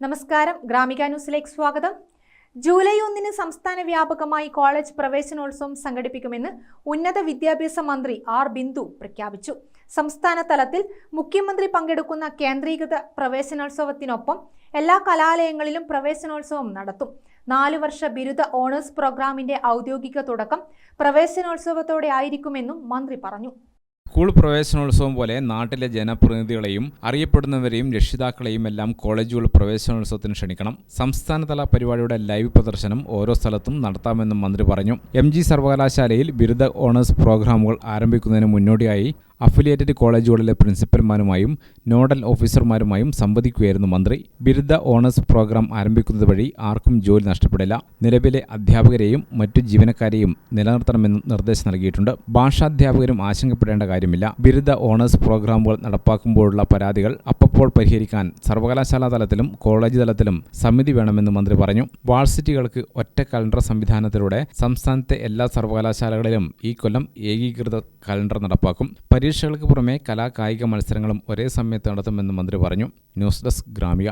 നമസ്കാരം, ഗ്രാമിക ന്യൂസിലേക്ക് സ്വാഗതം. ജൂലൈ 1 സംസ്ഥാന വ്യാപകമായി കോളേജ് പ്രവേശനോത്സവം സംഘടിപ്പിക്കുമെന്ന് ഉന്നത വിദ്യാഭ്യാസ മന്ത്രി ആർ ബിന്ദു പ്രഖ്യാപിച്ചു. സംസ്ഥാന തലത്തിൽ മുഖ്യമന്ത്രി പങ്കെടുക്കുന്ന കേന്ദ്രീകൃത പ്രവേശനോത്സവത്തിനൊപ്പം എല്ലാ കലാലയങ്ങളിലും പ്രവേശനോത്സവം നടത്തും. 4 വർഷ ബിരുദ ഓണേഴ്സ് പ്രോഗ്രാമിന്റെ ഔദ്യോഗിക തുടക്കം പ്രവേശനോത്സവത്തോടെ ആയിരിക്കുമെന്നും മന്ത്രി പറഞ്ഞു. സ്കൂൾ പ്രവേശനോത്സവം പോലെ നാട്ടിലെ ജനപ്രതിനിധികളെയും അറിയപ്പെടുന്നവരെയും രക്ഷിതാക്കളെയും എല്ലാം കോളേജുകൾ പ്രവേശനോത്സവത്തിന് ക്ഷണിക്കണം. സംസ്ഥാനതല പരിപാടിയുടെ ലൈവ് പ്രദർശനം ഓരോ സ്ഥലത്തും നടത്താമെന്നും മന്ത്രി പറഞ്ഞു. MG സർവകലാശാലയിൽ ബിരുദ ഓണേഴ്സ് പ്രോഗ്രാമുകൾ ആരംഭിക്കുന്നതിന് മുന്നോടിയായി അഫിലിയേറ്റഡ് കോളേജുകളിലെ പ്രിൻസിപ്പൽമാരുമായും നോഡൽ ഓഫീസർമാരുമായും സംവദിക്കുകയായിരുന്നു മന്ത്രി. ബിരുദ ഓണേഴ്സ് പ്രോഗ്രാം ആരംഭിക്കുന്നത് വഴി ആർക്കും ജോലി നഷ്ടപ്പെടില്ല. നിലവിലെ അധ്യാപകരെയും മറ്റു ജീവനക്കാരെയും നിലനിർത്തണമെന്നും നിർദ്ദേശം നൽകിയിട്ടുണ്ട്. ഭാഷാധ്യാപകരും ആശങ്കപ്പെടേണ്ട കാര്യമില്ല. ബിരുദ ഓണേഴ്സ് പ്രോഗ്രാമുകൾ നടപ്പാക്കുമ്പോഴുള്ള പരാതികൾ അപ്പോൾ പരിഹരിക്കാൻ സർവകലാശാലാ തലത്തിലും കോളേജ് തലത്തിലും സമിതി വേണമെന്ന് മന്ത്രി പറഞ്ഞു. വാഴ്സിറ്റികൾക്ക് ഒറ്റ കലണ്ടർ സംവിധാനത്തിലൂടെ സംസ്ഥാനത്തെ എല്ലാ സർവകലാശാലകളിലും ഈ കൊല്ലം ഏകീകൃത കലണ്ടർ നടപ്പാക്കും. പരീക്ഷകൾക്ക് പുറമെ കലാകായിക മത്സരങ്ങളും ഒരേ സമയത്ത് നടത്തുമെന്ന് മന്ത്രി പറഞ്ഞു. News desk Gramika.